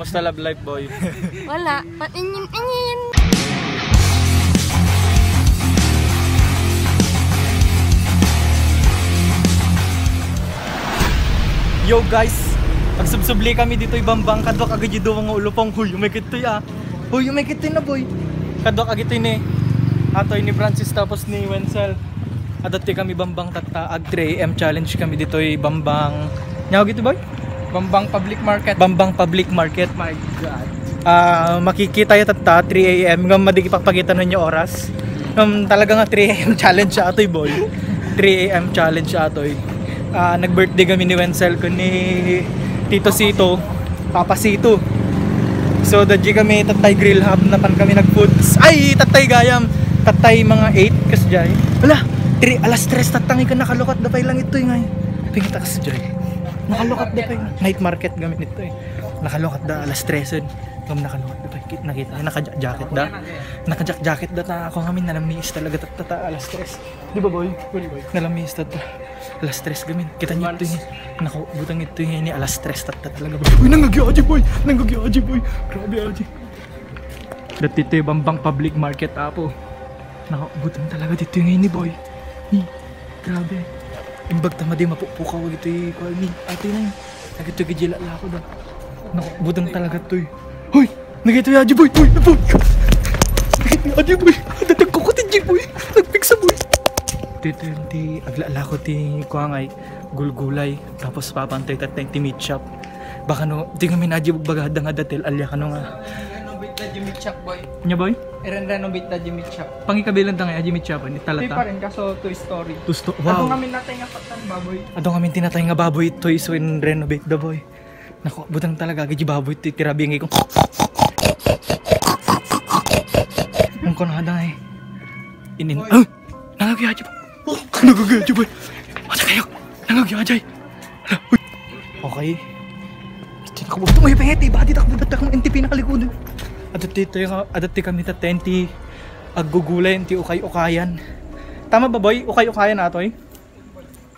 Kamusta love life, boy? Wala. Paingin-ingin. Yo guys, pagsubsubli kami dito ibambang kadwak agad yung mga ulupang. Huy, umikit to ya. Huy, umikit to na boy. Kadwak agad ni Atoy ni Francis tapos ni Wenzel. Adati kami bambang tata ag 3 AM challenge kami dito bambang. Nyaw gitu boy? Bambang Public Market. Bambang Public Market. My God. Makikita yung tata 3 AM ngam madigi pakpakita ninyo oras. Talaga nga 3 AM challenge sa atoy boy. 3 AM challenge sa atoy. Nag-birthday kami ni Wenzel ko ni Tito Sito, Papa Sito. So dadji kami tatay grill hub na pan kami nag-foods. Ay, tatay gayam. Tatay mga 8 kas jay. Wala, 3 tatangi ka nakalukat dapay lang ito ngay. Pingita kas jay. Nakalukat dapay. Night market gamit nito Nakalukat da 3. Ngam nakalukat dapay. Nakita naka-jacket da. Naka-jacket da ta ako ngamin nalamis talaga tata 3. Di ba boy? Nalamis tata. 3 gamin. Kita niyo ito Naku, butang ito ni 3 tata talaga boy. Uy, nanggagyaji boy. Nanggagyaji boy. Grabe aji. Dito yung bambang public market apo. Naku, butang talaga dito yung ni boy. Grabe. Imbag tama di mapupukaw ito yung kuha ni ate na yun. Nagito yung gijila lako da. Naku, butang talaga ito Hoy! Nagito yung aji boy. Boy! Napo! Nagito yung aji boy. Nagkukutin ji boy. Nagpiksa boy. Dito yung aglala ko kuha ngay gulgulay. Tapos papantay tatay meat shop. Baka no, di kami nadyo bagada nga datil. Alya ka no nga. Renovate na Jimmy Chop boy. Nya boy? I-renovate na Jimmy Chop. Pangikabilan ta nga Jimmy Chop. Ni talata. Hindi pa rin kaso Toy Story. Wow. Adong kami natay nga patan baboy. Adong kami tinatay nga baboy toy so in renovate the boy. Naku, butang talaga giji baboy ito tirabi nga ikong. Ang kono hada inin. Oh! Nangagyaji boy. Oh, nangagyaji boy. Masa kayo? Nangagyaji. Okay. Tingnan ko mo yung pengeti. Bakit ako dadak ng NTP na kalikudan? Adati kami ta 20 aggugulay ti ukay-ukayan. Tama ba boy? Ukay-ukayan na ito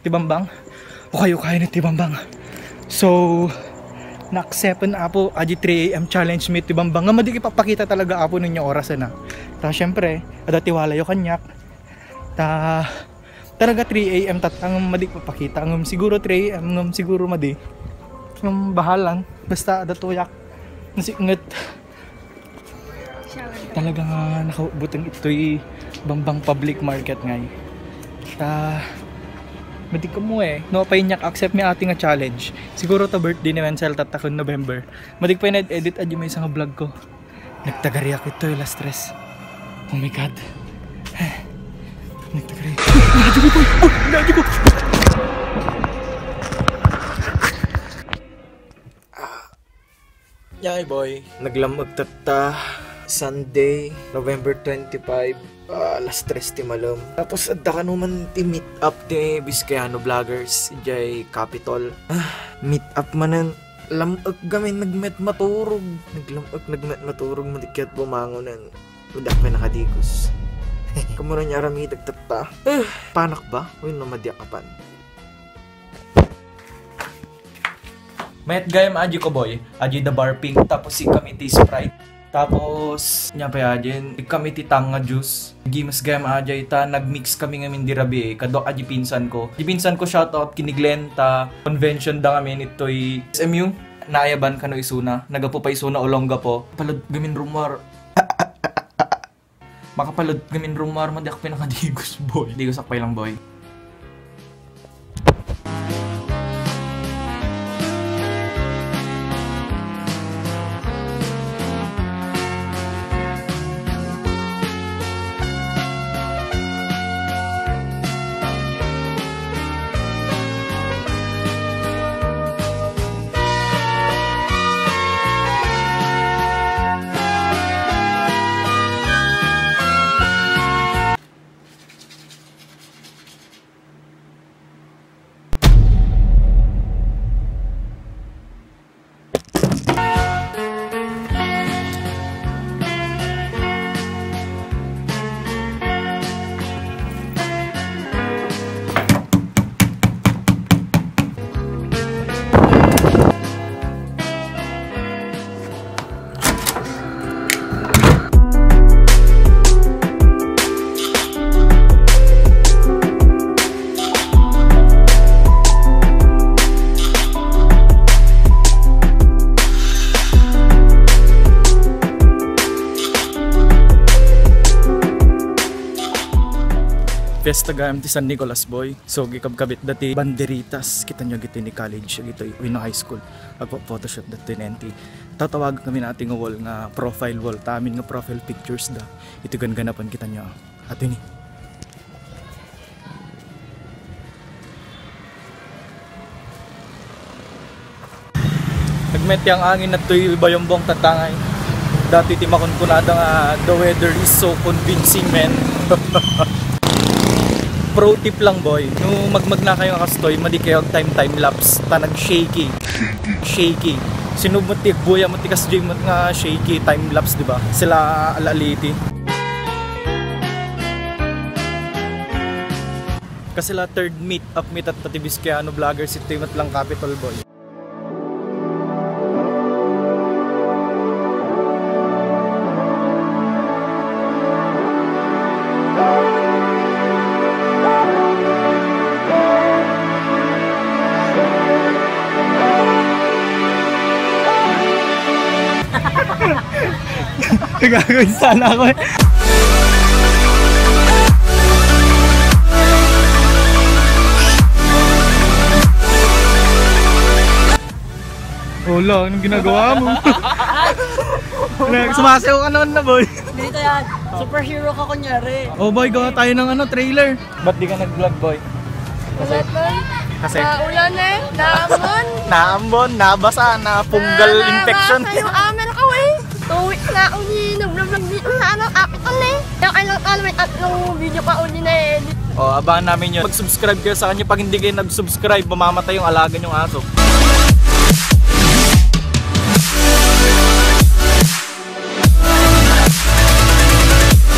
Tibambang. Ukay-ukayan ni Tibambang. So, na-accept na po aji 3 AM challenge meet Tibambang. Nga madigi papakita talaga apo ninyo oras na. Ta syempre, adati wala yo kanyak. Talaga 3 AM tatang madik papakita. Ngam siguro 3 AM ngam siguro madi. Ngam bahalan basta adatuyak. Nasinget. Talaga nga nakabutang ito'y bambang public market ngay. Madig ko mo no pa inyak accept mi ating nga challenge. Siguro ta birthday ni Wenzel tatakon November. Madig pa edit adyo may isang vlog ko. Nagtagariyak ito yung 3. Oh my god. Nagtagariyak. Nadyo ko boy! Oh! Nadyo ko! Yay boy! Naglamag tata. Sunday, November 25, 3 ti malum. Tapos adda ka naman ti meet up ti Biskayano Vloggers jay Capitol. Meet up manan lamag gamin nagmet maturog. Nagmet maturog matikyat bumangonan. Udak pa nakadigos. Kamuran niya arami dagtata. Panak ba? Uy namadiyakapan. Met gayam aji ko boy. Aji the bar pink tapos si committee Sprite. Tapos, nya pa yadin, kami titang nga juice. Gimas gayam aja ita, nagmix kami ngamin dirabi kadok aji pinsan ko. Di pinsan ko shoutout kini Glenn ta convention da kami nito'y SMU. Naayaban ka no isuna, nagapo pa isuna olongga po. Palod gamin rumor. Makapalod gamin rumor, madi ako pinakadigos boy. Digos akpay lang boy. Fiesta GMT San Nicolas boy. So gikabkabit dati banderitas kita nyo gito ni college gito na high school. Agpo photoshoot dati nenti. Tatawag kami nating wall nga profile wall. Tamin nga profile pictures da. Ito ganapan kita nyo. Ato ni. Nagmet yang angin na to'y bayombong tatangay. Dati timakon ko na nga the weather is so convincing man. Pro tip lang boy, nung magmag na kayo kastoy, madi kayo time lapse, tanag shaky. Sinubutik buya mo tikas jay mo nga shaky time lapse, di ba? Sila alaliti. Kasi la third meet up meet at patibis kaya ano vlogger si Timot lang capital boy. Gagawin sana ako eh. Wala, anong ginagawa mo? Sumasayaw ka naman na boy. Dito yan, superhero ka kunyari. Oh boy, gawa tayo ng trailer. Ba't di ka nag-vlog boy? Kasi Naulan eh. Naamon. naambon, nabasa, napunggal infection. Kayo amin ako eh. 2 weeks na ako ni nag-vlog dito sa capital eh. Kaya kailangan may tatlong video pa uli na eh. Oh, abangan namin yun. Mag-subscribe kayo sa kanya. Pag hindi kayo nag-subscribe, mamamatay yung alaga yung aso.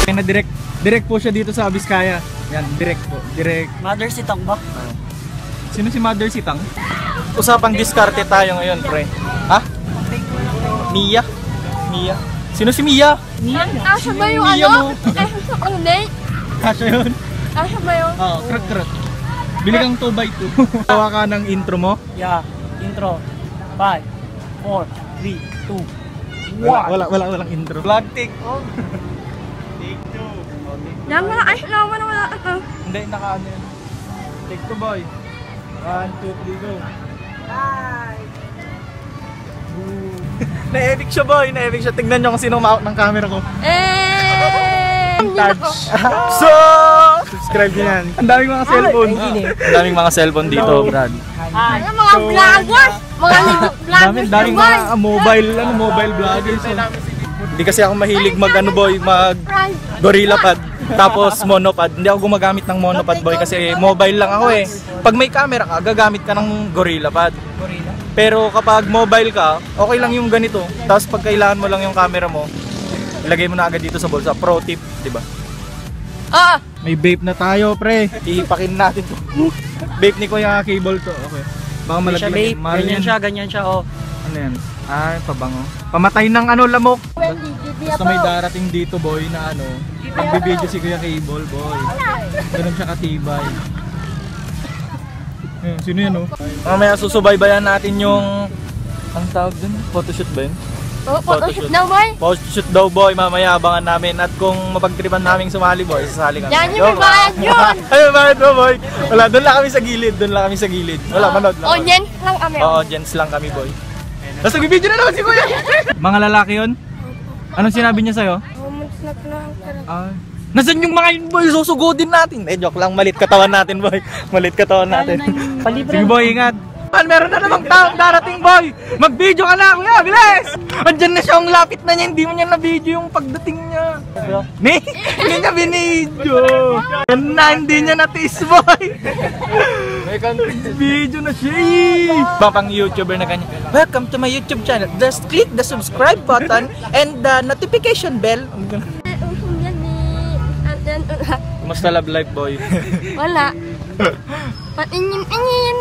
Na direct po siya dito sa Abiskaya. Yan, direct po. Direct. Mother si Tang ba? Sino si Mother Sitang? Usapang diskarte tayo ngayon, pre. Ha? Mia? Sino si Mia? Asya ba yung Mia ano? mo. Asya sa kulay? Kasya yun? Asya ba yun? Oo, krut. Bili kang 2x2. Tawa ka ng intro mo? Yeah, intro. 5, 4, 3, 2, 1. Walang intro. Vlog take. Yan wala asya naman wala ito. Hindi, naka-ano yun. Take 2 boy. 1, 2, 3, go. Na-evict siya boy, na-evict siya. Tignan nyo kung sino umawak ng camera ko. Touch. So, subscribe nyo yan. Ang daming mga cellphone. Ang daming mga cellphone dito, Brad. Ano mga vloggers? Mga vloggers. Daming mga mobile vloggers. Hindi kasi ako mahilig mag gorilla pad. Tapos monopod. Hindi ako gumagamit ng monopod boy kasi mobile lang ako eh. Pag may camera ka, gagamit ka ng gorilla pad. Pero kapag mobile ka, okay lang yung ganito. Tapos pag kailangan mo lang yung camera mo, ilagay mo na agad dito sa bulsa. Pro tip, di ba? Ah! May vape na tayo, pre. Ihipakin natin to. Vape ni Kuya Cable to. Okay. Baka malaglag. Ganyan siya, oh. Ano yan? Ay, pabango. Pamatay ng lamok. Basta may darating dito, boy, na nagbibideo si Kuya Cable, boy. Ganun siya katibay. Ayan, sino yan, oh? Mamaya susubaybayan natin yung... Ang tawag dun? Photoshoot ba yun? Oh, photoshoot daw boy. Photoshoot daw, boy. Mamaya abangan namin. At kung mapagtripan naming sumali, boy, sasali kami. Yan yung may bayad yun. Ay, may bayad mo, boy. Wala, doon lang kami sa gilid. Wala, manood lang. Audience lang kami. Oo, audience lang kami, boy. Tapos nag-video na naman si Kuya. Mga lalaki yun? Anong sinabi niya sa'yo? Nasaan yung mga yun, boy? Susugodin natin. Joke lang. Malit katawan natin, boy. Sige, boy, ingat. Meron na namang taong darating, boy. Mag-video ka na, Kuya. Bilis! Andyan na siya. Ang lapit na niya. Hindi mo niya na-video yung pagdating niya. Hindi niya binidyo. Yan na, hindi niya natiis, boy. Video na siya. Pang YouTuber na ganyan. Welcome to my YouTube channel. Just click the subscribe button and the notification bell. Kumusta love life, boy? Wala. Patingin-tingin.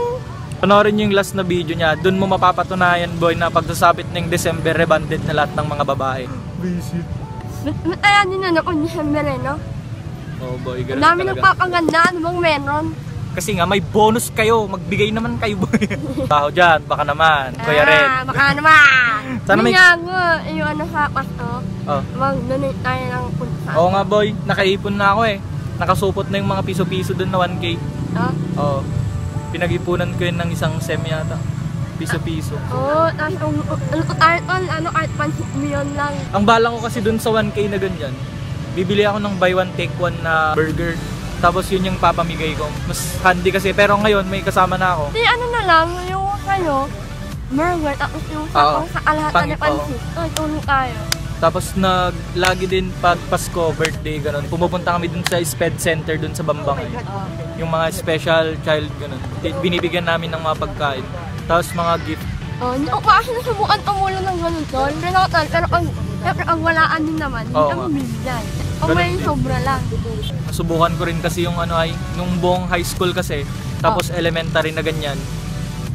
Panoorin yung last na video niya. Doon mo mapapatunayan, boy, na pagsasapit ng December, rebanded na lahat ng mga babae. Visit. Mataya din na ako ni December eh, no? Oh, boy, ganun Dami talaga. nagpapaganda. Ano bang meron? Kasi nga, may bonus kayo. Magbigay naman kayo, boy. Taho dyan, baka naman. Kuya Red. Baka naman. Sana may... Yung ano sa pasto. Oh. Mag-donate tayo ng punta. Oo nga, boy. Nakaipon na ako eh. Nakasupot na yung mga piso-piso dun na 1K. Ah? Oo. Pinag-ipunan ko yun ng isang sem yata. Piso-piso. Oo, tapos art 1 million lang. Ang bala ko kasi dun sa 1K na ganyan, bibili ako ng buy one take one na burger. Tapos yun yung papamigay ko. Mas handy kasi. Pero ngayon may kasama na ako. Di ano na lang, yung kayo, burger, tapos yung sa kalahatan na pansit. Ay, tulong tayo. Tapos lagi din pag Pasko, birthday, ganun. Pumupunta kami dun sa SPED Center dun sa Bambangay. Yung mga special child, ganun. Binibigyan namin ng mga pagkain. Tapos mga gift. Hindi ko pa kasi nasubukan tumulo ng ganun tol. Pero ang walaan din naman, hindi Oo kami nga. bibigyan. Kung may sobra lang. Nasubukan ko rin kasi yung ano ay, nung buong high school kasi, tapos elementary na ganyan.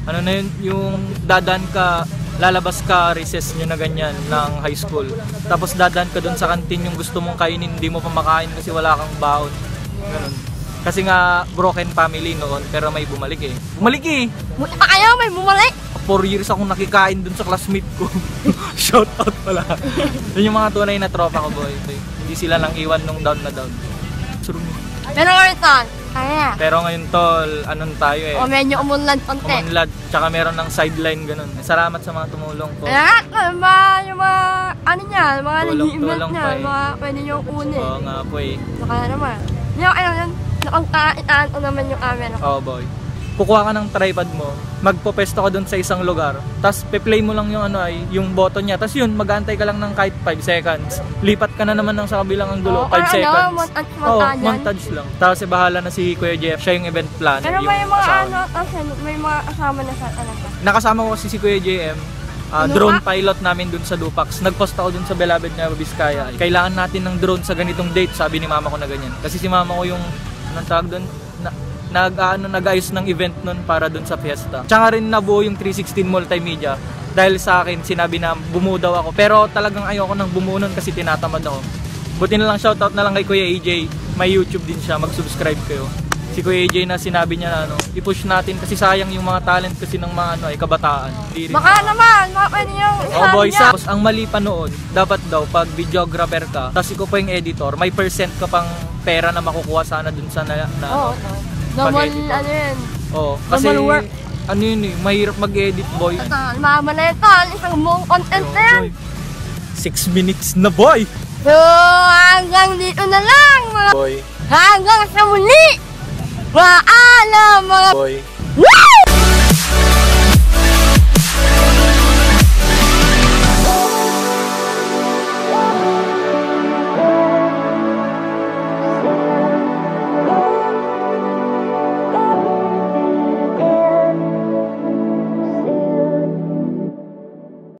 Ano na yun, yung dadaan ka, lalabas ka recess nyo na ganyan ng high school. Tapos dadaan ka dun sa kantin yung gusto mong kainin, hindi mo pa makain kasi wala kang baon. Ganun. Kasi nga broken family noon, pero may bumalik eh. Bumalik eh! Buti pa kayo, may bumalik! 4 years akong nakikain dun sa classmate ko. Shout out pala. Yun yung mga tunay na tropa ko, boy. Hindi sila lang iwan nung down na down. Pero ngayon tol, kaya. Pero ngayon tol, anong tayo eh. O medyo umunlad konti. Umunlad, tsaka meron ng sideline ganun. Salamat sa mga tumulong po. Kaya yung mga, ano niya, mga nag-i-event Tulong-tulong niya, pa eh. mga pwede niyong kunin. Oo nga po eh. Saka naman. Yung ano yun, nakangkaitaan ko naman yung amin. Oo boy. Kukuha ka ng tripod mo, magpo-pesto ka dun sa isang lugar, tapos pe-play mo lang yung ano ay, yung button niya, tapos yun, mag-aantay ka lang ng kahit 5 seconds. Lipat ka na naman ng sa kabilang anggulo, 5 seconds. Montage lang. Tapos bahala na si Kuya Jeff, siya yung event plan. Pero may mga ano, tapos may mga kasama na sa talaga. Nakasama ko kasi si Kuya JM, drone pilot namin dun sa Dupax. Nag-post ako dun sa Beloved Nueva Vizcaya. Kailangan natin ng drone sa ganitong date, sabi ni mama ko na ganyan. Kasi si mama ko yung, anong tawag dun, nag-ayos ng event nun para dun sa fiesta. Tsaka rin nabuo yung 316 multimedia. Dahil sa akin, sinabi na bumuo daw ako. Pero talagang ayoko nang bumuo nun kasi tinatamad ako. Buti na lang shoutout na lang kay Kuya AJ. May YouTube din siya, mag-subscribe kayo. Si Kuya AJ na sinabi niya na i-push natin kasi sayang yung mga talent kasi ng mga kabataan. Baka naman, pwede yung oh boy, tapos ang mali pa noon, dapat daw pag videographer ka, tapos ikaw pa yung editor, may percent ka pang pera na makukuha sana dun sa double ano yun. Oo, kasi double work. Ano yun eh, mahirap mag-edit boy. Mamalayan isang buong content na yan. 6 minutes na boy! So, hanggang dito na lang mga Boy. hanggang sa muli! Paalam mga Boy. Woo!